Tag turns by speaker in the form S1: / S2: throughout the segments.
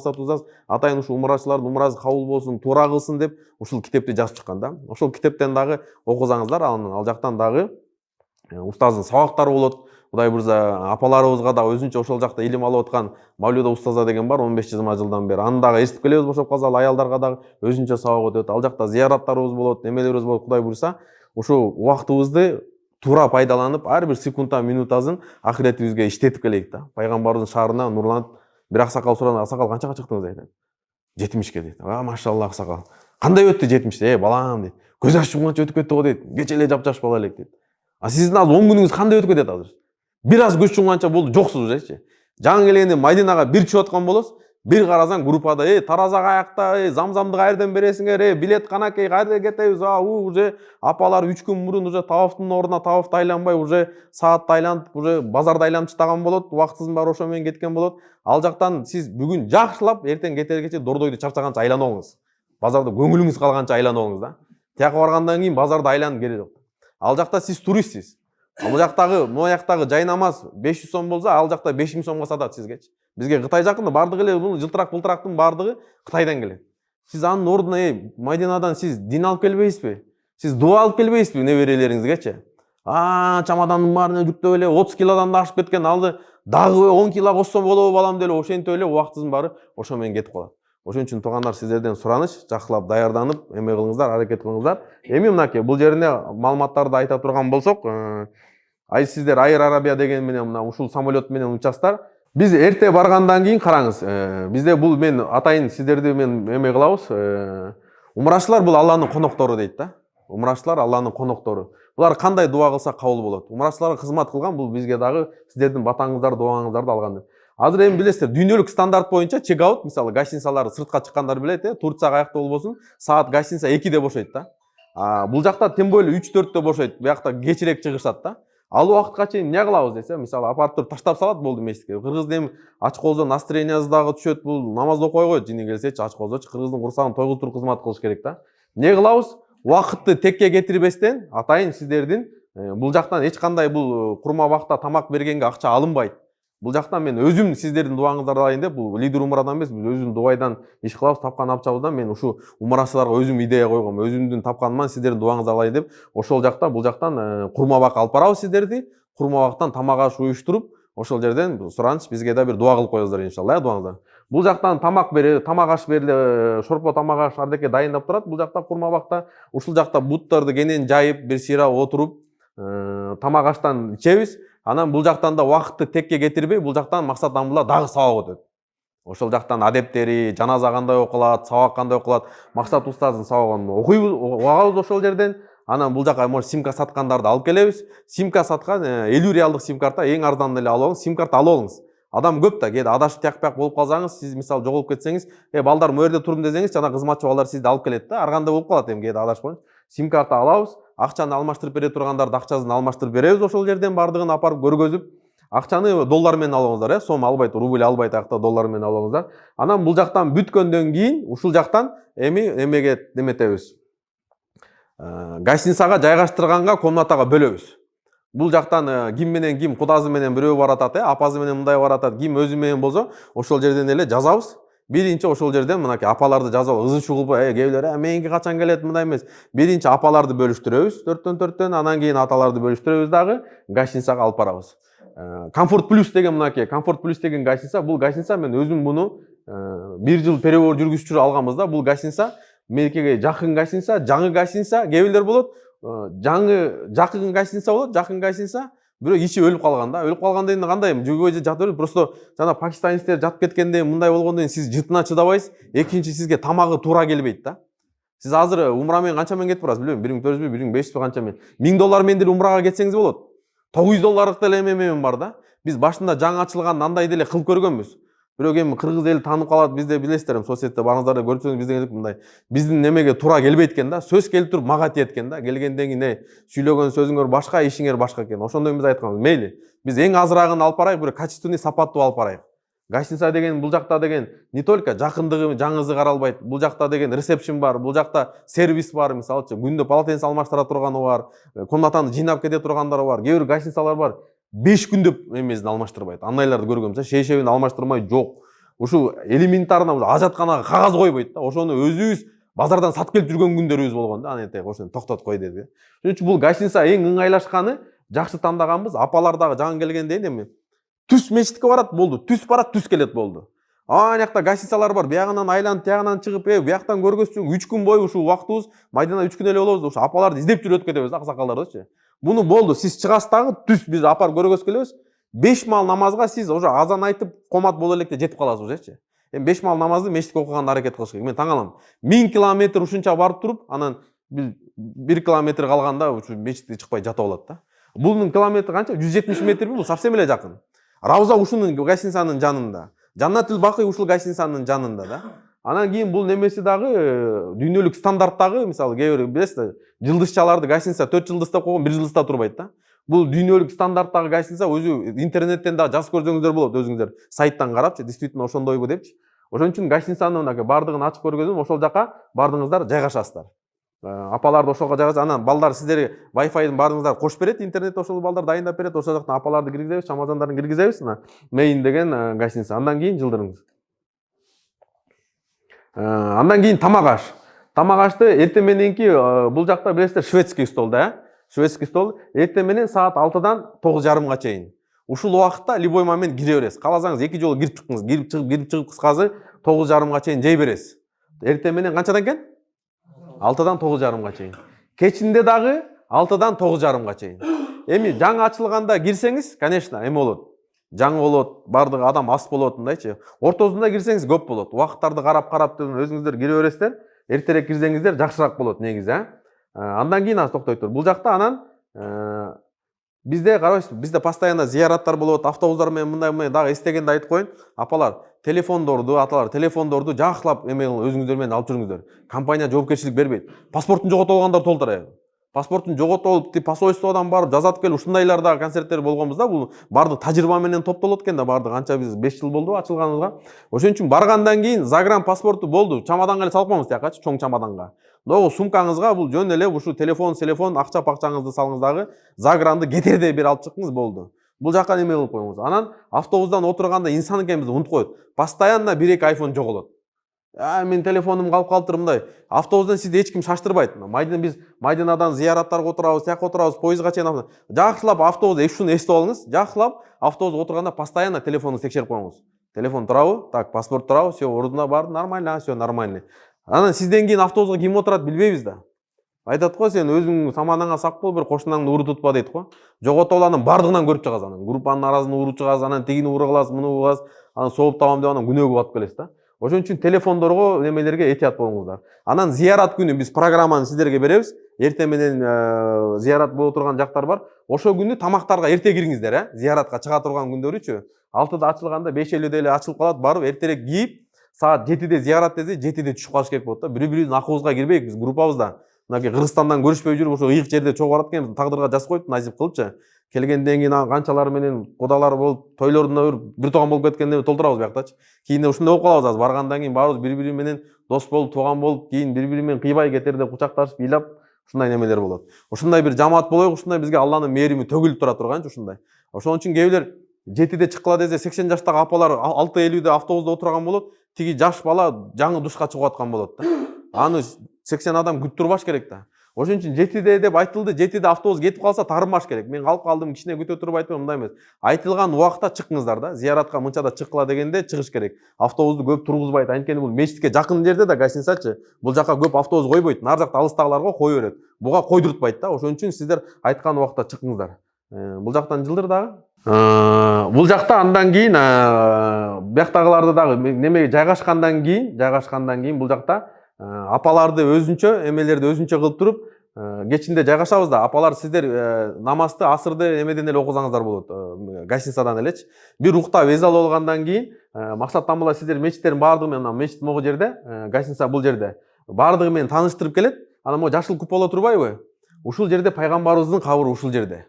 S1: максат узас атайын ушул умрачылардын умрасы кабыл болсун, туура кылсын деп ушул китепти жазып чыккан да. Ошол китептен дагы окусаңыздар, ал жактан дагы устаздын сабактары болот. Кудай бурса, апаларыбызга да өзүнчө ошол жакта илим алып аткан Мавлюда устаза деген бар 15-20 жылдан бери. Аны дагы эстип келебиз, бошоп калса ал аялдарга дагы өзүнчө сабак өтөт. Ал жакта зыяраттарыбыз болот, немелерибиз болот. Кудай бурса, ушул убактыбызды туура пайдаланып, ар бир секундтан минутасын ахиретибизге иштетип келейик да. Пайгамбардын шаарына нурланып, бир аксакал суранат, аксакал канчага чыктыңыз айтат. 70-ке дейт. Машалла аксакал. Кандай өттү 70-те? Балам дейт. Көз ачып жумганча өтүп кетти го дейт. Кече эле жапжаш бала элек дейт. Сиздин азыр 10 күнүңүз кандай өтүп кетет азыр? Бир аз көз жумганча болду, жоксуз ужечи. Жаңы келгенде Мадинага бир чыгып аткан болосуз, бир карасаң группада, тараза каякта, замзамды кайерден бересиңер, билет канакей кайерге кетебиз, уже апалар 3 күн мурун уже тавафтын ордуна тавафты айланбай, уже саатты айланып, уже базарды айланып чыган болот, убактысынын баары ошо менен кеткен болот. Ал жактан сиз бүгүн жакшылап, эртең кетергече дордойду чарчаганча айланыңыз. Базарда көңүлүңүз калганча айланыңыз да. Тияка баргандан кийин базарды айланып керек жок. Ал жакта сиз туристсиз. Ал жактагы, могу жактагы жай намаз 500 сом болсо, ал жакта 5000 сомго сатат сизгечи. Бизге Кытай жакында бардыгы эле бул жылтырак-былтырактын бардыгы Кытайдан келет. Сиз анын ордуна Мадинадан сиз дин алып келбейсизби? Сиз дуа алып келбейсизби неберелериңизгечи? Чамадандын баарына жүктөп эле 30 килодан да ашып кеткен, алды дагы 10 кило коссо болобу балам деле ошентип эле убактысынын баары ошо менен кетип калат. Ошон үчүн туугандар, сиздерден сураныч, жакшылап даярданып, эме кылыңыздар, аракет кылыңыздар. Эми мынакей бул жерине маалыматтарды айта турган болсок, сиздер Air Arabia деген менен мына ушул самолет менен учасыздар. Биз эрте баргандан кийин караңыз, бизде бул мен атайын сиздерди мен эме кылабыз. Умрачылар бул Алланын коноктору дейт да. Умрачылар Алланын коноктору. Булар кандай дуа кылса кабыл болот. Умрачыларга кызмат кылган, бул бизге дагы сиздердин батаңыздар, дуаңыздарды алган. Азыр эми билесиздер, дүйнөлүк стандарт боюнча чек-аут, мисалы гостиницалар сыртка чыккандар билет, Турция каякта болбосун, саат гостиница 2-де бошойт да. Бул жакта тем более 3-4-тө бошойт. Буякта кечирээк чыгышат да. Ал убакытка чейин эмне кылабыз десе, мисалы апарып туруп таштап салат болду мечитке. Кыргыз эми ачкоозо настроениясы дагы түшөт, бул намаз окуй койот, жини келсечи ачкоозочу кыргыздын курсагын тойгузтуруп кызмат кылыш керек да. Эмне кылабыз? Убакытты текке кетирбестен атайын сиздердин бул жактан эч кандай бул курма бакта тамак бергенге акча алынбайт. Бул жактан мен өзүм сиздердин дуаңыздарды алайын деп, бул лидер умрадан эмес, биз өзүм дубайдан иш кылабыз, тапкан акчабыздан мен ушу умрачыларга өзүм идея койгом, өзүмдүн тапканыман сиздердин дуаңызды алайын деп, ошол жактан бул жактан курма бак алып барабыз сиздерди. Курма бактан тамак аш уюштуруп, ошол жерден сураныч бизге да бир дуа кылып коесуздар иншалла, дуаңыздар. Бул жактан тамак аш бериле, шорпо тамак аш ардеке дайындап турат. Бул жакта курма бакта, ушул жакта буттарды кенен жайып, бир сыйра отуруп, тамак аштан ичебиз. Анан бул жактан да убакытты текке кетирбей, бул жактан максат амбула дагы сабак өтөт. Ошол жактан адептери, жаназа кандай окулат, сабак кандай окулат, максат устаздын сабагын окуйбуз, угабыз ошол жерден. Анан бул жака может сим карта саткандарды алып келебиз. Сим карта саткан 50 реалдык сим карта эң арзан эле алып алыңыз. Сим карта алып алыңыз. Адам көп да, кээде адашып тияк-бияк болуп калсаңыз, сиз мисалы жоголуп кетсеңиз, балдар мö жерде турдум десеңиз, жана кызматчы балдар сизди алып келет да. Ар кандай болуп калат эми кээде адашып коюңуз. Сим карта алабыз. Акчаны алмаштырып бере тургандарды акчасын алмаштырып беребиз, ошол жерден бардыгын апарып көргөзүп, акчаны доллар менен алыңыздар, сом албайт, рубль албайт, акта доллар менен алыңыздар. Анан бул жактан бүткөндөн кийин ушул жактан эмеге неметебиз. Гостиницага жайгаштырганга комнатага бөлөбүз. Бул жактан ким менен ким, кудасы менен бирөө баратат, апасы менен мындай баратат, ким өзү менен болсо, ошол жерден эле жазабыз. Биринчи ошол жерден мынакей апаларды жазып, ызы-чуу кылбай, кээбилер, меники качан келет, мындай эмес. Биринчи апаларды бөлүштүрөбүз, 4-4, анан кийин аталарды бөлүштүрөбүз дагы, гостиницага алып барабыз. Комфорт плюс деген мынакей, комфорт плюс деген гостиница, бул гостиница мен өзүм муну 1 жыл переговор жүргүзчү алганбыз да. Бул гостиница меникиге жакын гостиница, жаңы гостиница, кээбилер болот. Жакын гостиница болот, жакын гостиница, бирок ичи өлүп калган да. Өлүп калганда эмне кандай, жөгөй жатып берет. Просто жана пакистанецтер жатып кеткенде мындай болгондон кийин сиз жытына чыдабайсыз. Экинчи сизге тамагы туура келбейт да. Сиз азыр умра менен канча менен кетип барасыз, билбейм, 1400 1500 канча менен. 1000 доллар менен деле умрага кетсеңиз болот. 900 долларлык деле эме бар да. Биз башында жаңы ачылган андай деле кылып көргөнбүз. Бирок эми кыргыз эли таанып калат, бизде билесиздер, соцсетте барыңыздар көрсөңүз бизден мындай биздин немеге туура келбейт экен да. Сөз келип туруп мага тиет экен да. Келгенден кийин сүйлөгөн сөзүңөр башка, ишиңер башка экен. Ошондон биз айтканбыз, мейли. Биз эң азырагын алып барайык, бир качественный, сапаттуу алып барайык. Гостиница деген бул жакта деген не только жакындыгы, жаңызы каралбайт. Бул жакта деген ресепшн бар, бул жакта сервис бар, мисалычы күндө полотенце алмаштыра турганы бар, комнатаны жыйнап кете тургандары бар. Кээ бир гостиницалар бар, 5 күндө эмесин алмаштырбайт. Андайларды көргөнбүз. Шейшебин алмаштырмай жок. ушу элементарно ажатканага кагаз койбойт да. Ошону өзүбүз базардан сатып келип жүргөн күндөрүбүз болгон да. Аны ошону токтот кой деди. Ошон үчүн бул гостиница эң ыңгайлашканы, жакшы тандаганбыз. Апалар дагы жаңы келгенде эми түс мечитке барат болду, түс барат, түс келет болду. Анакта гостиницалар бар, биягынан айланып, тиягынан чыгып, бияктан көргөзчү 3 күн бою ушу убактыбыз майдана 3 күн эле болобуз. Ушу апаларды издеп жүрүп өтүп кетебиз да, аксакалдардычы. Буну болду, сиз чыгасыз дагы түс биз апарып көргөзүп келебиз. 5 мал намазга сиз уже азан айтып, комат боло электе жетип каласыз ужечи. Эми 5 мал намазды мечитке окуганга аракет кылыш керек. Мен таң калам. 1000 километр ушунча барып туруп, анан 1 километр калганда ушу мечитке чыкпай жатып алат да. Бунун километри канча? 170 метрби? Бул совсем эле жакын. Рауза ушунун гостиницанын жанында. Жаннатул Бакый ушул гостиницанын жанында да. Анан кийин бул немеси дагы дүйнөлүк стандарттагы, мисалы кээ бир билесиз, жылдызчаларды гостиница 4 жылдыз деп койгон, 1 жылдызда турбайт да. Бул дүйнөлүк стандарттагы гостиница, өзү интернеттен да жазып көрсөңүздөр болот, өзүңүздөр сайттан карапчы, действительно ошондойбу депчи. Ошон үчүн гостиницанын мынакей бардыгын ачып көргөзөм, ошол жака бардыгыңыздар жайгашасыздар. Апаларды ошолго жайгашып, анан балдар сиздерге Wi-Fi'дин баарыңыздар кошуп берет, интернет ошол балдар дайындап берет, ошол жактан апаларды киргизебиз, чамазандарын киргизебиз, мына Main деген гостиница. Андан кийин жылдырыңыз. Андан кийин тамак аш. Тамак ашты эртең мененки бул жакта билесиздер шведский стол да, шведский стол. Эртең менен саат 6-дан 9:30га чейин. Ушул убакытта любой момент кире бересиз. Кааласаңыз 2 жолу кирип чыккыңыз, кирип чыгып кыскасы 9:30га чейин жей бересиз. Эртең менен канчадан экен? 6-дан 9:30га чейин. Кечинде дагы 6-дан 9:30га чейин. Эми жаңы ачылганда кирсеңиз, конечно, эми болот. Жаңы болот, бардык адам аз болот мындайчы. Ортосунда кирсеңиз көп болот. Убакыттарды карап өзүңүздөр кире бересиздер. Эртерээк кирсеңиздер жакшыраак болот негизи, Андан кийин аз токтой тур. Бул жакта анан бизде карабайсызбы, бизде постоянно зыяраттар болот, автобустар менен мындай дагы эстегенде айтып коеюн. Апалар, телефондорду, аталар, телефондорду жакшылап өзүңүздөр менен алып жүрүңүздөр. Компания жоопкерчилик бербейт. Паспортун жоготуп алгандар толтура. Паспортун жоготуп алып, посольстводон барып жазат кел, ушундайлар дагы концерттер болгонбуз да. Бул бардык тажрыйба менен топтолот экен да, бардык анча биз 5 жыл болду ачылганыбызга. Ошон үчүн баргандан кийин загран паспорту болду. Чамаданга эле салып коюңуз тиякачы, чоң чамаданга. Догу сумкаңызга бул жөн эле ушу телефон, акча-пакчаңызды салыңыз дагы, загранды кетерде бир алып чыкыңыз болду. Бул жака неме кылып коюңуз. Анан автобустан отурганда инсан экенибизди унутуп коет. Постоянно 1-2 айфон жоголот. Мен телефонум калып калыптыр мындай. Автобустан сизди эч ким шаштырбайт. Биз Майданадан зыяраттарга отурабыз, тияка отурабыз, поездга чейин. Жакшылап автобус ушуну эстип алыңыз. Жакшылап автобуста отурганда постоянно телефонуңузду текшерип коюңуз. Телефон турабы? Так, паспорт турабы? Всё, ордуна бар, нормально, всё нормально. Анан сизден кийин автобуска ким отурат билбейбиз да. Айтат го, сен өзүң саманаңа сак бол, бир кошунаңды уру тутпа дейт го. Жоготуп ал, анан бардыгынан көрүп чыгасыз. Анан группанын арасын уруп чыгасыз, анан тигини уру кыласыз, муну кыласыз, анан сооп табам деп анан күнөөгө батып келесиз да. Ошон үчүн телефондорго, немелерге этият болуңуздар. Анан зыярат күнү биз программаны сиздерге беребиз. Эртең менен зыярат боло турган жактар бар. Ошол күнү тамактарга эрте кириңиздер, Зыяратка чыга турган күндөрүчү. 6-да ачылганда 5:50 эле ачылып калат, барып эртерээк кийип, саат 7-де зыярат десе, 7-де түшүп калыш керек болот да. Бири-бирибиздин акыбызга кирбейик, биз группабызда. Мынакей Кыргызстандан көрүшпөй жүрүп, ошо ыйык жерде чогуу барат экенбиз, тагдырга жазып коюп, насип кылыпчы. Келгенден кийин канчалар менен кудалар болуп, тойлорунда бир тууган болуп кеткенде толтурабыз буяктачы. Кийинде ушундай болуп калабыз азыр. Баргандан кийин баарыбыз бири-бири менен дос болуп, тууган болуп, кийин бири-бири менен кыйбай кетерде кучакташып, ыйлап, ушундай немелер болот. Ушундай бир жамаат болоюк, ушундай бизге Алланын мээрими төгүлүп тура турганчы ушундай. Ошон үчүн кээ бирлер 7-де чыккыла десе, 80 жаштагы апалар 6:50-де автобуста отурган болот, тиги жаш бала жаңы душка чыгып аткан болот да. Аны 80 адам күтүп турбаш керек да. Ошон үчүн 7-де деп айтылды, 7-де автобус кетип калса таарынбаш керек. Мен калып калдым, кичине күтө туруп айтпайм, мындай эмес. Айтылган убакытта чыккыңыздар да. Зыяратка мынчада чыккыла дегенде чыгыш керек. Автобусту көп тургузбайт. Анткени бул мечитке жакын жерде да гостиницачы. Бул жака көп автобус койбойт. Нар жакта алыстагыларга кое берет. Буга койдуртпайт да. Ошон үчүн сиздер айткан убакытта чыккыңыздар. Бул жактан жылдыр дагы. Бул жакта андан кийин бияктагыларды дагы немеге жайгашкандан кийин бул жакта апаларды өзүнчө, эмелерди өзүнчө кылып туруп, кечинде жайгашабыз да. Апалар сиздер намазды, асырды эмеден эле окусаңыздар болот, гостиницадан элечи. Бир уктап эз алып алгандан кийин, максаттан була сиздер мечиттердин баардыгы менен, мечит могу жерде, гостиница бул жерде. Баардыгы менен тааныштырып келет. Анан могу жашыл куполо турбайбы? Ушул жерде пайгамбарыбыздын кабыры ушул жерде.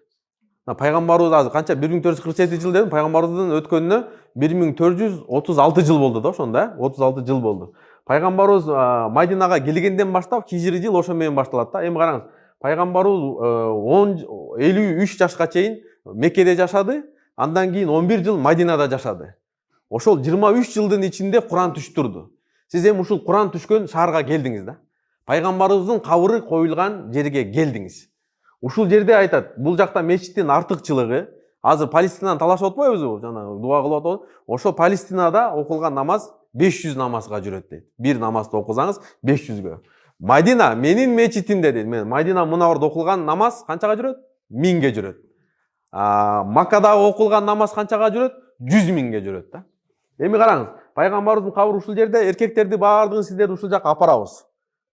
S1: Пайгамбарыбыз азыр канча 1447 жыл дедим, пайгамбарыбыздын өткөнүнө 1436 жыл болду да, ошондо, 36 жыл болду. Пайгамбарыбыз Майдинага келгенден баштап хижри жыл ошо менен башталат да. Эми караңыз, пайгамбарыбыз 53 жашка чейин Меккеде жашады, андан кийин 11 жыл Майдинада жашады. Ошол 23 жылдын ичинде Куран түшүп турду. Сиз эми ушул Куран түшкөн шаарга келдиңиз да. Пайгамбарыбыздын кабыры коюлган жерге келдиңиз. Ушул жерде айтат, бул жакта мечиттин артыкчылыгы, азыр Палестинаны талашып атпайбызбы, жана дуа кылып атабыз. Ошол Палестинада окулган намаз 500 намазга жүрөт дейт. Бир намазды окусаңыз 500гө. Мадина менин мечитимде дейт. Мен Мадина мунаварда окулган намаз канчага жүрөт? 1000ге жүрөт. Маккада окулган намаз канчага жүрөт? 100 миңге жүрөт да. Эми караңыз, пайгамбарыбыздын кабыры ушул жерде, эркектерди баардыгын сиздер ушул жакка апарабыз.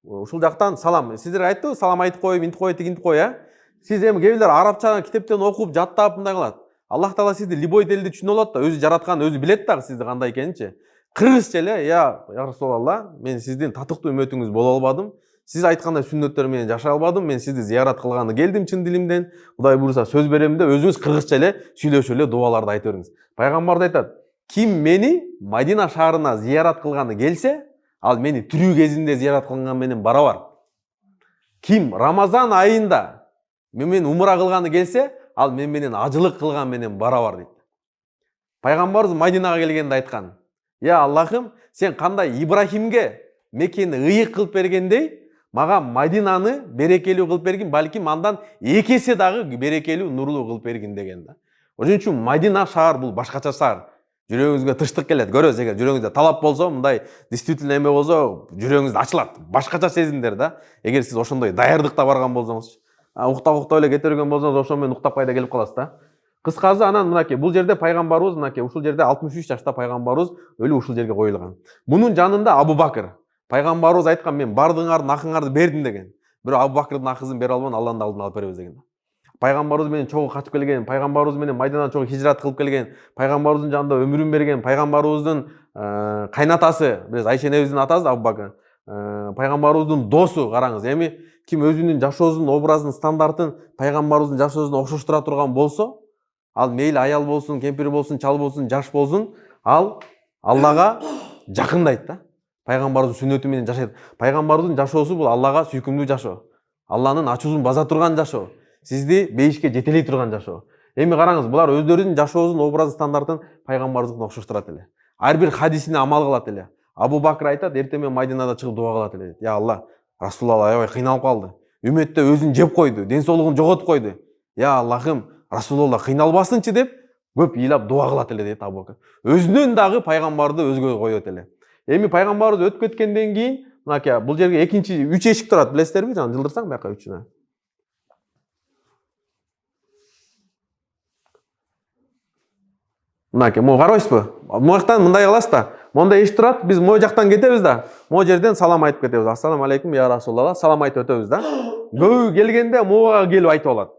S1: Ушул жактан салам. Сиздер айттыңыз, салам айтып коюп, интип коюп, тигинтип коюп, Сиз эми кээ арабча китептен окуп, жаттап мындай кылат. Аллах Таала сизди любой тилди түшүнө алат да, өзү жараткан, өзү билет дагы сизди кандай экенинчи. Кыргызча эле, я Расулалла, мен сиздин татыктуу үмөтүңүз боло албадым. Сиз айткандай сүннөттөр менен жашай албадым. Мен сизди зыярат кылганы келдим чын дилимден. Кудай буйруса сөз берем деп, өзүңүз кыргызча эле сүйлөшүп эле дуаларды айта бериңиз. Пайгамбар да айтат: "Ким мени Мадина шаарына зыярат кылганы келсе, ал мени тирүү кезинде зыярат кылган менен барабар. Ким Рамазан айында мен умра кылганы келсе, ал мен менен ажылык кылган менен барабар" дейт. Пайгамбарыбыз Мадинага келгенде айткан: "Я Аллахым, сен кандай Ибрахимге Меккени ыйык кылып бергендей, мага Мадинаны берекелүү кылып бергин, балким андан 2 эсе дагы берекелүү, нурлуу кылып бергин" деген да. Ошон үчүн Мадина шаар бул башкача шаар. Жүрөгүңүзгө тынчтык келет. Көрөсүз, эгер жүрөгүңүздө талап болсо, мындай действительно эме болсо, жүрөгүңүз ачылат. Башкача сезимдер да. Эгер сиз ошондой даярдыкта барган болсоңуз, уктап эле кете берген болсоңуз, ошо менен уктап кайда келип каласыз да. Кыскасы анан мынакей, бул жерде пайгамбарыбыз, мынакей ушул жерде 63 жашта пайгамбарыбыз өлүп ушул жерге коюлган. Мунун жанында Абу Бакыр. Пайгамбарыбыз айткан: "Мен бардыгыңардын акыңарды бердим" деген. Бирок Абу Бакырдын акысын бере албадым, Алланын алдына алып беребиз деген. Пайгамбарыбыз менен чогуу качып келген, пайгамбарыбыз менен Майдандан чогуу хижрат кылып келген, пайгамбарыбыздын жанында өмүрүн берген, пайгамбарыбыздын кайнатасы, биз Айша энебиздин атасы Абу Бакыр. Пайгамбарыбыздын досу, караңыз, эми ким өзүнүн жашоосунун образын, стандартын пайгамбарыбыздын жашоосуна окшоштура турган болсо, ал мейли аял болсун, кемпир болсун, чал болсун, жаш болсун, ал Аллага жакындайт да. Пайгамбарыбыздын сүннөтү менен жашайт. Пайгамбарыбыздын жашоосу бул Аллага сүйкүмдүү жашоо. Алланын ачуусун база турган жашоо. Сизди бейишке жетелей турган жашоо. Эми караңыз, булар өздөрүнүн жашоосунун образын, стандартын пайгамбарыбызга окшоштурат эле. Ар бир хадисине амал кылат эле. Абу Бакыр айтат, эртең менен Майдинада чыгып дуа кылат эле дейт. Я Алла, Расулалла аябай кыйналып калды. Үмөттө өзүн жеп койду, ден соолугун жоготуп койду. Я Аллахым, Расулалла кыйналбасынчы деп көп ыйлап дуа кылат эле дейт Абу Бакыр. Өзүнөн дагы пайгамбарды өзгөгө коет эле. Эми пайгамбарыбыз өтүп кеткенден кийин, мынакей бул жерге экинчи 3 эшик турат, билесиздерби? Жана жылдырсаң бияка 3-үнө. Мынакей, могу карабайсызбы? Муяктан мындай кыласыз да. Монда эшик турат, биз могу жактан кетебиз да. Могу жерден салам айтып кетебиз. Ассаламу алейкум я Расулалла, салам айтып өтөбүз да. Көбү келгенде могуга келип айтып алат.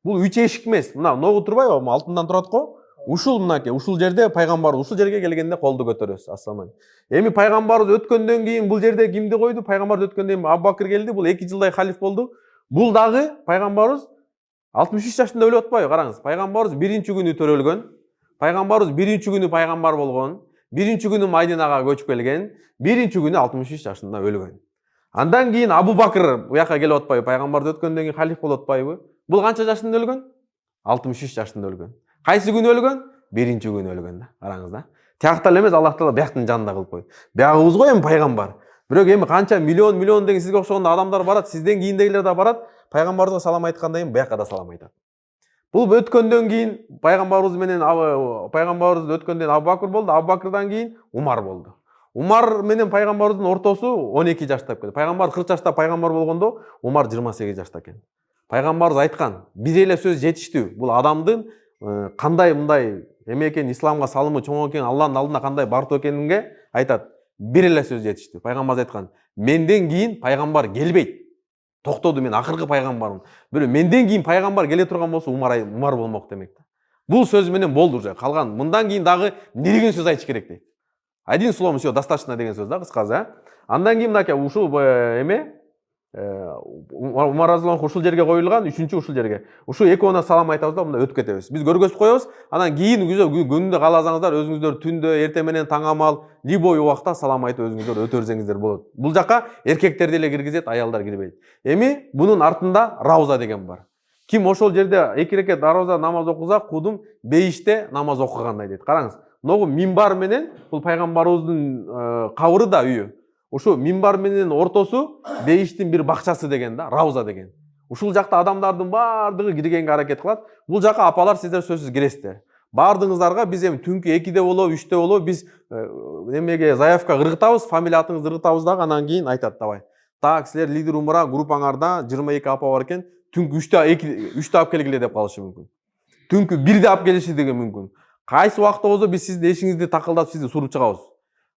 S1: Бул 3 эшик эмес. Мына ногу турбайбы? Алтындан турат го. Ушул мынакей, ушул жерде пайгамбар, ушул жерге келгенде колду көтөрөсүз. Ассаламу алейкум. Эми пайгамбарыбыз өткөндөн кийин бул жерде кимди койду? Пайгамбарыбыз өткөндөн кийин Абу Бакыр келди. Бул 2 жылдай халиф болду. Бул дагы пайгамбарыбыз 63 жашында өлүп атпайбы? Караңыз, пайгамбарыбыз биринчи күнү төрөлгөн. Пайгамбарыбыз биринчи күнү пайгамбар болгон. Биринчи күнү Майдинага көчүп келген. Биринчи күнү 63 жашында өлгөн. Андан кийин Абу Бакыр буяка келип атпайбы? Пайгамбарыбыз өткөндөн кийин халиф болуп атпайбы? Бул канча жашында өлгөн? 63 жашында өлгөн. Кайсы күнү өлгөн? Биринчи күнү өлгөн да. Караңыз да. Тияктан эле эмес, Аллах Таала бияктын жанында кылып койду. Биягыбыз го эми пайгамбар. Бирок эми канча миллион деген сизге окшогон адамдар барат, сизден кийиндегилер да барат. Пайгамбарыбызга салам айткандан кийин бияка да салам айтат. Бул өткөндөн кийин пайгамбарыбыз менен пайгамбарыбыз өткөндөн Абу Бакыр болду, Абу Бакырдан кийин Умар болду. Умар менен пайгамбарыбыздын ортосу 12 жашта экен. Пайгамбар 40 жашта пайгамбар болгондо, Умар 28 жашта экен. Пайгамбарыбыз айткан, бир эле сөз жетиштүү. Бул адамдын кандай мындай эме экен, исламга салымы чоң экен, Алланын алдына кандай бартуу экенинге айтат. Бир эле сөз жетиштүү. Пайгамбарыбыз айткан, менден кийин пайгамбар келбейт. Токтоду, мен акыркы пайгамбармын. Бирок менден кийин пайгамбар келе турган болсо Умар болмок демек. Бул сөз менен болду уже. Калган мындан кийин дагы эмне деген сөз айтыш керек дейт. Один словом всё достаточно деген сөз да, кыскасы. Андан кийин мынакей ушул эме Умар разыяллаху ушул жерге коюлган, үчүнчү ушул жерге. Ушул экөөнө салам айтабыз да, мындай өтүп кетебиз. Биз көргөзүп коебуз. Анан кийин күндө кааласаңыздар, өзүңүздөр түндө, эртең менен, таң амал, любой убакта салам айтып өзүңүздөр өтө берсеңиздер болот. Бул жака эркектерди эле киргизет, аялдар кирбейт. Эми бунун артында Рауза деген бар. Ким ошол жерде 2 рекет Рауза намаз окуса, кудум бейиште намаз окугандай дейт. Караңыз, могу минбар менен бул пайгамбарыбыздын кабыры да үйү. Ошо минбар менен ортосу бейиштин бир бакчасы деген да, рауза деген. Ушул жакта адамдардын баардыгы киргенге аракет кылат. Бул жака апалар сиздер сөзсүз киресиздер. Баардыгыңыздарга биз эми түнкү 2-де болобу, 3-те болобу биз немеге заявка кыргытабыз, фамилия атыңызды кыргытабыз дагы, анан кийин айтат давай. Так, силер лидер умура группаңарда 22 апа бар экен, түнкү 3-те алып келгиле деп калышы мүмкүн. Түнкү 1-де алып келиши деген мүмкүн. Кайсы убакта болсо биз сиздин эшигиңизди такылдап сизди суруп чыгабыз.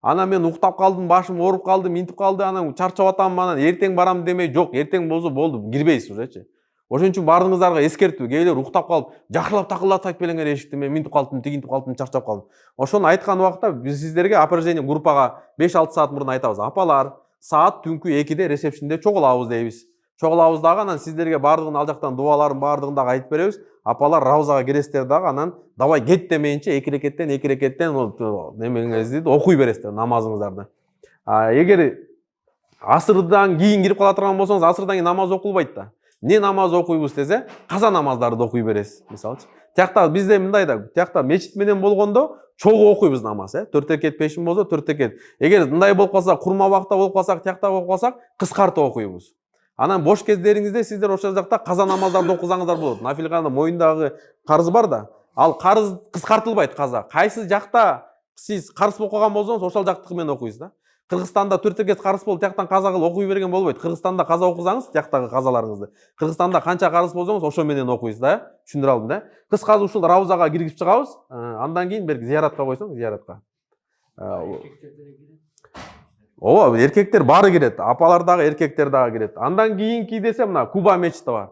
S1: Анан мен уктап калдым, башым ооруп калды, минтип калды, анан чарчап атам, анан эртең барам демей, жок, эртең болсо болду, кирбейсиз ужечи. Ошон үчүн баардыгыңыздарга эскертүү, кээбилер уктап калып, жакырлап такылдатып айтып келиңер эшикти, мен минтип калдым, тигинтип калдым, чарчап калдым. Ошону айткан убакта биз сиздерге опережение группага 5-6 саат мурун айтабыз. Апалар, саат түнкү 2-де ресепшнде чогулабыз дейбиз. Чогулабыз дагы, анан сиздерге баардыгын ал жактан дубаларын баардыгын дагы айтып беребиз. Апалар раузага киресиздер дагы, анан давай кет демейинче 2 рекеттен немеңизди окуй бересиздер, намазыңыздарды. Эгер асырдан кийин кирип кала турган болсоңуз, асырдан кийин намаз окулбайт да. Не намаз окуйбуз десе, каза намаздарды окуй бересиз, мисалчы. Тиякта бизде мындай да, тиякта мечит менен болгондо чогуу окуйбуз намаз, 4 рекет пешин болсо 4 рекет. Эгер мындай болуп калса, курма убакта болуп калсак, тиякта болуп калсак, кыскартып окуйбуз. Анан бош кездериңизде сиздер ошол жакта каза намаздарды окусаңыздар болот. Нафилганы моюндагы карыз бар да, ал карыз кыскартылбайт каза. Кайсы жакта сиз карыз окуган болсоңуз, ошол жактыкы менен окуйсуз да. Кыргызстанда 4 рекет карыз болуп, тияктан каза кылып окуй берген болбойт. Кыргызстанда каза окусаңыз, тияктагы казаларыңызды, Кыргызстанда канча карыз болсоңуз, ошо менен окуйсуз да. Түшүндүрө алдым да. Кыскасы ушул раузага киргизип чыгабыз. Андан кийин берки зияратка койсоң, зияратка. Ооба, эркектер баары кирет, апалар дагы, эркектер дагы кирет. Андан кийинки десе мына Куба мечити бар.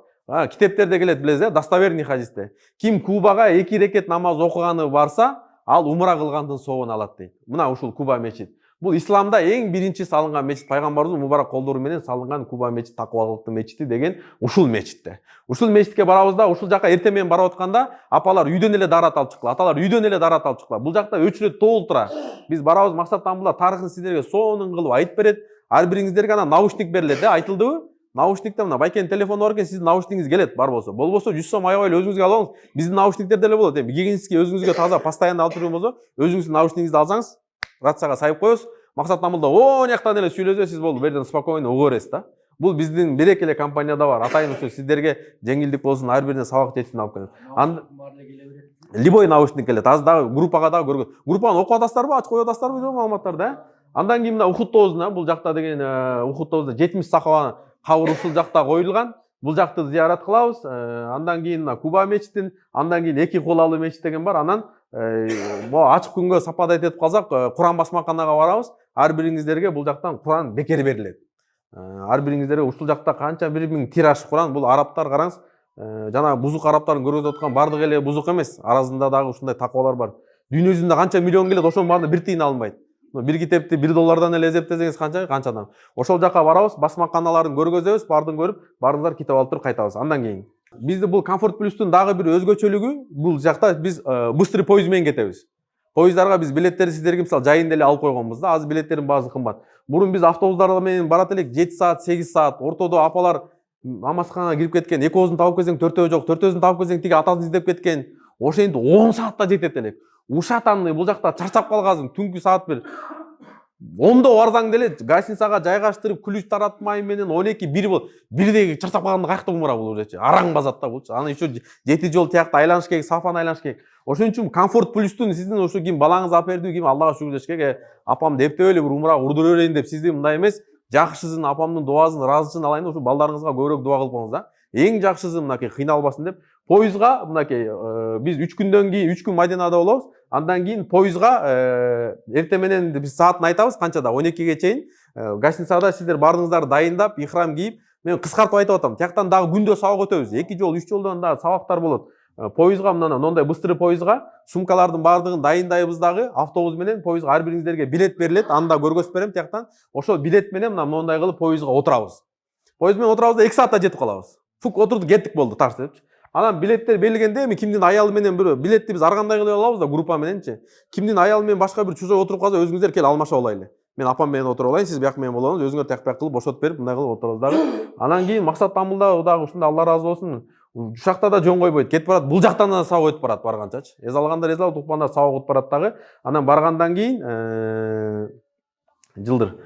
S1: Китептерде келет, билесиз, достоверный хадисте. Ким Кубага 2 рекет намаз окуганы барса, ал умра кылгандын сообун алат дейт. Мына ушул Куба мечит. Бул исламда эң биринчи салынган мечит, пайгамбарыбыздын мубарак колдору менен салынган Куба мечит, такыбалыктын мечити деген ушул мечитте. Ушул мечитке барабыз да, ушул жака эртең менен барып атканда, апалар үйдөн эле дарат алып чыккыла, аталар үйдөн эле дарат алып чыккыла. Бул жакта өчүрөт толтура. Биз барабыз, Максат Тамбулла тарыхын сиздерге сонун кылып айтып берет. Ар бириңиздерге анан наушник берилет, айтылдыбы? Наушникте мына байкенин телефону бар экен, сиздин наушниктиңиз келет, бар болсо. Болбосо 100 сом аябай эле өзүңүзгө алып алыңыз. Биздин наушниктер деле болот. Эми гигиенический өзүңүзгө таза постоянно алып жүргөн болсо, өзүңүздүн наушниктиңизди алсаңыз, рацияга сайып коесуз. Максат Тамбулда оняктан эле сүйлөсө, сиз болду, берден спокойно угуу бересиз да. Бул биздин берек эле компанияда бар. Атайын ушу сиздерге жеңилдик болсун, ар биринен сабак жетсин алып келем. Любой наушник келет. Азыр дагы группага дагы көргөн. Группаны окуп атасыздарбы, ачып коюп атасыздарбы жок маалыматтарды, Андан кийин мына Ухуд тоозуна, бул жакта деген Ухуд тоозунда 70 сахаба кабыр ушул жакта коюлган. Бул жакты зыярат кылабыз. Андан кийин мына Куба мечитин, андан кийин Эки кулалуу мечит деген бар. Анан могу ачык күнгө сапат айтып калсак, Куран басмаканага барабыз. Ар бириңиздерге бул жактан Куран бекер берилет. Ар бириңиздерге ушул жакта канча 1000 тираж Куран, бул арабтар караңыз, жана бузук арабтардын көргөзүп аткан бардык эле бузук эмес, арасында дагы ушундай такыбалар бар. Дүйнө жүзүндө канча миллион келет, ошонун баарында бир тыйын алынбайт. Бир китепти $1 эле эсептесеңиз канчадан. Ошол жака барабыз, басмаканаларын көргөзөбүз, бардын көрүп, баарыңыздар китеп алып туруп кайтабыз. Андан кийин бизде бул Комфорт Плюстун дагы бир өзгөчөлүгү, бул жакта биз быстрый поезд менен кетебиз. Поезддарга биз билеттерди сиздерге мисалы жайында эле алып койгонбуз да, азыр билеттердин баасы кымбат. Мурун биз автобустар менен барат элек 7 саат, 8 саат, ортодо апалар намазканага кирип кеткен, экөөсүн таап келсең, төртөө жок, төртөөсүн таап келсең, тиги атасын издеп кеткен. Ошентип 10 саатта жетет элек. Ушатаны бул жакта чарчап калгансың, түнкү саат бир 10-до барсаң деле гостиницага жайгаштырып, ключ таратмай менен 12-1 болот. Бирдеги чарчап калганда каякта умура бул уже. Араң базат да булчу. Аны еще 7 жол тиякта айланыш керек, сафаны айланыш керек. Ошон үчүн Комфорт Плюстун сиздин ушу ким балаңыз алып берди, ким Аллага шүгүр деш керек. Апамды эптеп эле бир умурага урдура берейин деп сизди мындай эмес, жакшысын, апамдын дуасын, ыраазычын алайын деп ушу балдарыңызга көбүрөөк дуа кылып коюңуз да. Эң жакшысы мынакей кыйналбасын деп. Поездга мынакей биз 3 күндөн кийин 3 күн Мадинада болобуз. Андан кийин поездга эртең менен биз саатын айтабыз, канчада 12ге чейин гостиницада сиздер бардыңыздар дайындап, ихрам кийип, мен кыскартып айтып атам. Тияктан дагы күндө сабак өтөбүз. 2 жол, 3 жолдон дагы сабактар болот. Поездга мындай быстрый поездга сумкалардын баардыгын дайындайбыз дагы, автобус менен поездга ар бириңиздерге билет берилет, анда көргөзүп берем тияктан. Ошол билет менен мондай кылып поездга отурабыз. Поезд менен отурабыз да 2 саатта жетип калабыз. Фук отурдук, кеттик болду, тарс депчи. Анан билеттер белгенде эми кимдин аялы менен бирөө билетти биз ар кандай кылып алабыз да группа мененчи. Кимдин аялы менен башка бир чужой отуруп калса, өзүңүздөр кел алмашып алайлы. Мен апам менен отуруп алайын, сиз бияк менен болоңуз, өзүңөр тияк бияк кылып бошотуп берип, мындай кылып отурабыз дагы. Анан кийин Максат Тамбулда дагы ушундай Алла ыраазы болсун. ушакта да жөн койбойт, кетип барат, бул жактан да сабак өтүп барат барганчачы. Эз алгандар эз алып, укпандар сабак өтүп барат дагы. Анан баргандан кийин жылдыр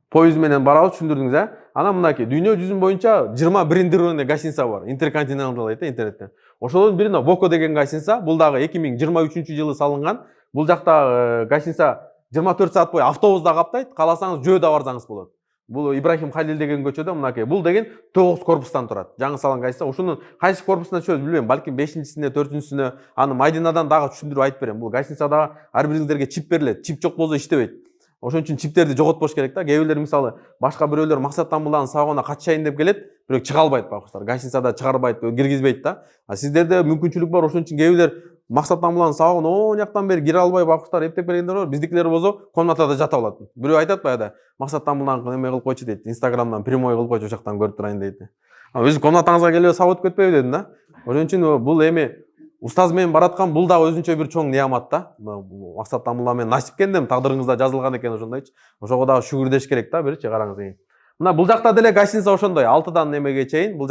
S1: поезд менен барабыз, түшүндүрдүңүз, а? Анан мынакей дүйнө жүзүн боюнча 21 гостиница бар, Интерконтинентал дейт интернеттен. Ошолордун бири Боко деген гостиница, бул дагы 2023-жылы салынган. Бул жакта гостиница 24 саат бою автобус да каптайт, кааласаңыз жөө да барсаңыз болот. Бул Ибрахим Халил деген көчөдө мынакей. Бул деген 9 корпустан турат. Жаңы салган гостиница. Ошонун кайсы корпусуна түшөбүз билбейм, балким 5-сине, 4-сине. Аны Майдинадан дагы түшүндүрүп айтып берем. Бул гостиницада ар бириңиздерге чип берилет. Чип жок болсо иштебейт. Ошон үчүн чиптерди жоготпош керек да. Кээ бирлер мисалы башка бирөөлөр Максат Тамбулдагы сабагына катышайын деп келет, бирок чыга албайт байкуштар. Гостиницада чыгарбайт, киргизбейт да. А сиздерде мүмкүнчүлүк бар, ошон үчүн кээ бирлер Максат Тамбулдагы сабагына оң жактан бери кире албай байкуштар эптеп келгендер бар. Биздикилер болсо комнатада жата алат. Бирөө айтат баягыда Максат Тамбулдагы эме кылып койчу дейт. Инстаграмдан прямой кылып койчу, ошоктан көрүп турайын дейт. Өзү комнатаңызга келип сабак өтүп кетпейби дедим да. Ошон үчүн бул эми устаз менен бараткан, бул дагы өзүнчө бир чоң неамат да. Максат Тамбулда менен насип экен, тагдырыңызда жазылган экен ошондойчу. Ошого дагы шүгүрдеш керек да, бирчи караңыз. Мына бул жакта деле гостиница ошондой, 6дан немеге чейин. Бул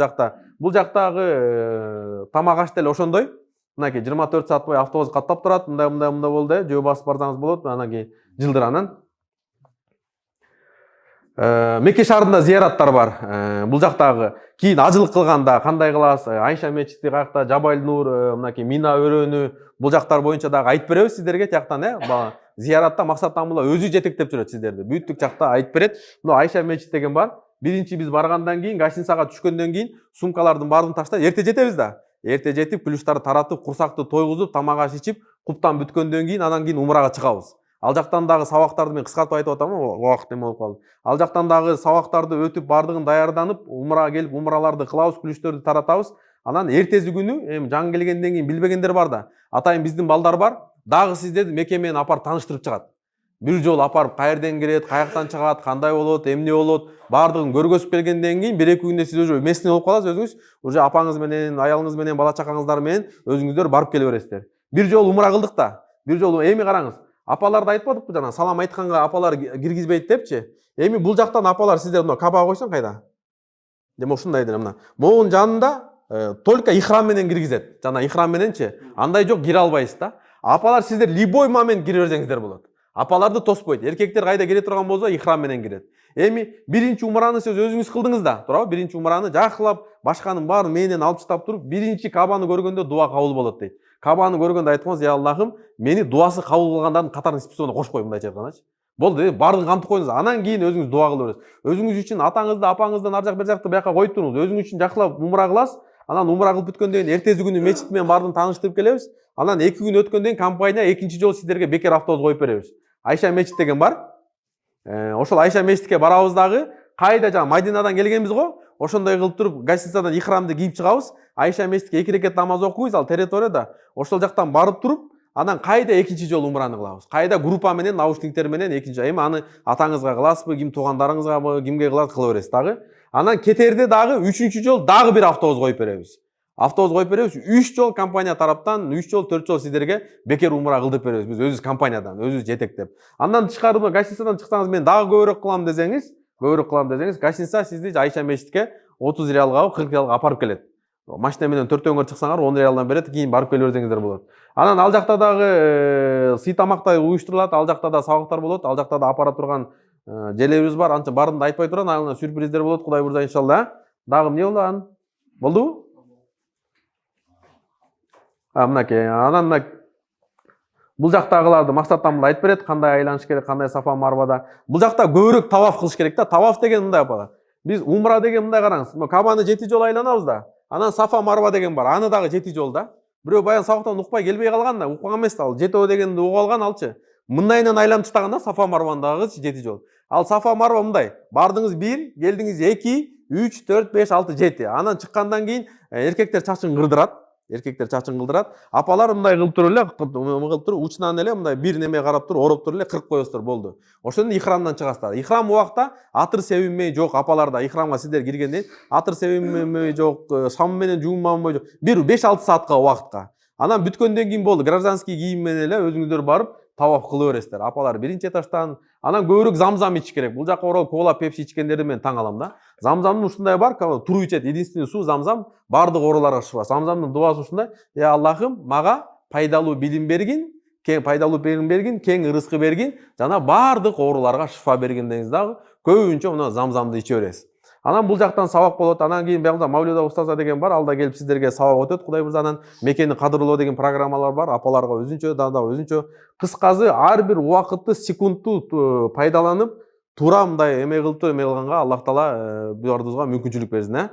S1: жактагы тамак аш деле ошондой. Мынакей 24 саат бою автобус каттап турат, мындай болду, жөө басып барсаңыз болот. Анан кийин жылдыр анан Мекке шаарында зыяраттар бар. Бул жактагы кийин ажылык кылганда кандай кыласыз? Айша мечити каякта, Жабайл Нур, мынакей Мина өрөөнү, бул жактар боюнча дагы айтып беребиз сиздерге тияктан, зыяратта Максат Тамбулда өзү жетектеп жүрөт сиздерди. Бүттүк жакта айтып берет. Мына Айша мечит деген бар. Биринчи биз баргандан кийин, гостиницага түшкөндөн кийин сумкалардын баарын таштап, эрте жетебиз да. Эрте жетип, плюштарды таратып, курсакты тойгузуп, тамак аш ичип, куптан бүткөндөн кийин анан кийин умрага чыгабыз. Ал жактан дагы сабактарды мен кыскартып айтып атам, убакыт эме болуп калды. Ал жактан дагы сабактарды өтүп, бардыгын даярданып, умрага келип, умраларды кылабыз, плюштөрдү таратабыз. Анан эртеси күнү, эми жаңы келгенден кийин билбегендер бар да. Атайын биздин балдар бар, дагы сиздерди Мекке менен апарып тааныштырып чыгат. Бир жолу апарып каерден кирет, каяктан чыгат, кандай болот, эмне болот, бардыгын көргөзүп келгенден кийин 1-2 күндө сиз уже местный болуп каласыз өзүңүз. Уже апаңыз менен, аялыңыз менен, бала чакаңыздар менен өзүңүздөр барып келе бересиздер. Бир жолу умра кылдык да. Бир жолу эми караңыз. Апаларды айтпадыкпы жана, салам айтканга апалар киргизбейт депчи. Эми бул жактан апалар сиздер мына Кабага койсоң кайда? Дем ушундай деле мына. Могунун жанында только ихрам менен киргизет. Жана ихрам мененчи, андай жок, кире албайсыз да. Апалар сиздер любой момент кире берсеңиздер болот. Апаларды тоспойт. Эркектер кайда кире турган болсо ихрам менен кирет. Эми биринчи умраны сиз өзүңүз кылдыңыз да, туурабы? Биринчи умраны жакылап, башканын баарын менен алып таштап туруп, биринчи Кабаны көргөндө дуа кабыл болот дейт. Кабаны көргөндө айткыңыз, я Аллахым, мени дуасы кабыл кылгандардын катарына списогуна кошкой, мындайча айтканда. Болду, бардыгын кантып коюңуз. Анан кийин өзүңүз дуа кыла бересиз. Өзүңүз үчүн атаңызды, апаңыздан ар жак бер жакты бияка коюп туруңуз. Өзүңүз үчүн жакылап умра кыласыз. Анан умра кылып бүткөндөн кийин эртеси күнү мечит менен бардыгын тааныштырып келебиз. Анан 2 күн өткөндөн кийин компания экинчи жолу сиздерге бекер автобус коюп беребиз. Айша мечит деген бар. Ошол Айша мечитке барабыз дагы. Кайда жана Мадинадан келгенбиз го. Ошондой кылып туруп гостиницадан ихрамды кийип чыгабыз. Айша мечитке 2 рекет намаз окуйбуз, ал территорияда. Ошол жактан барып туруп, анан кайда экинчи жолу умраны кылабыз. Кайда группа менен, наушниктер менен экинчи. Эми аны атаңызга кыласызбы, ким туугандарыңызгабы, кимге кыла бересиз дагы. Анан кетерде дагы 3-чү жол дагы бир автобус коюп беребиз. Автобус коюп беребиз. 3 жол компания тараптан, 3 жол, 4 жол сиздерге бекер умра кылдырып беребиз. Биз өзүбүз компаниядан, өзүбүз жетектеп. Андан тышкары гостиницадан чыксаңыз, мен дагы көбүрөөк кылам десеңиз, гостиница сизди Айша мечитке 30 реалга, 40 реалга апарып келет. Машина менен 4-өңөр чыксаңар 10 реалдан берет, кийин барып келе берсеңиздер болот. Анан ал жакта дагы сый тамактай уюштурулат, ал жакта да сабактар болот, ал жакта да апара турган желебиз бар. Анча барын да айтпай турам, анан сюрприздер болот, Кудай бурда иншалла. Дагы эмне болду? Болдубу? Мынакей, анан бул жактагыларды Максат Тамбул айтып берет, кандай айланыш керек, кандай Сафа Марвада. Бул жакта көбүрөөк таваф кылыш керек да. Таваф деген мындай апа. Биз умра деген мындай караңыз. Кабаны 7 жолу айланабыз да. Анан Сафа Марва деген бар. Аны дагы 7 жол да. Бирөө баян сабактан укпай келбей калган да, уккан эмес да, ал жетөө дегенди угуп алган алчы. Мындайынан айланып таштаганда Сафа Марваны дагы 7 жол. Ал Сафа Марва мындай. Бардыңыз 1, келдиңиз 2, 3, 4, 5, 6, 7. Анан чыккандан кийин эркектер чачын кырдырат. Апалар мындай кылып туруп эле, учунан эле мындай бир неме карап туруп, ороп туруп эле кырып коесуздар, болду. Ошондон ихрамдан чыгасыздар. Ихрам убакта атыр себинмей жок, апаларда ихрамга сиздер киргенде атыр себинмей жок, шам менен жуунмамой жок. Бир 5-6 саатка убакытка. Анан бүткөндөн кийин болду. Гражданский кийим менен эле өзүңүздөр барып, таваф кыла бересиздер. Апалар биринчи этаждан, анан көбүрөөк замзам ичиш керек. Бул жака оролуп кола, пепси ичкендерди мен таң калам да. Замзамдын ушундай бар, туруп ичет. Единственный суу замзам, бардык ооруларга шифа. Замзамдын дубасы ушундай: "Я Аллахым, мага пайдалуу билим бергин, кең ырыскы бергин, жана бардык ооруларга шифа бергин" деңиз дагы көбүнчө мына замзамды иче бересиз. Анан бул жактан сабак болот. Анан кийин биягында Мавлида устаза деген бар. Ал да келип сиздерге сабак өтөт. Кудай мырза, анан мекени кадырлоо деген программалар бар. Апаларга өзүнчө, дагы өзүнчө. Кыскасы, ар бир убакытты, секундту пайдаланып, туура мындай эме кылып эме кылганга Аллах Таала буларыбызга мүмкүнчүлүк берсин,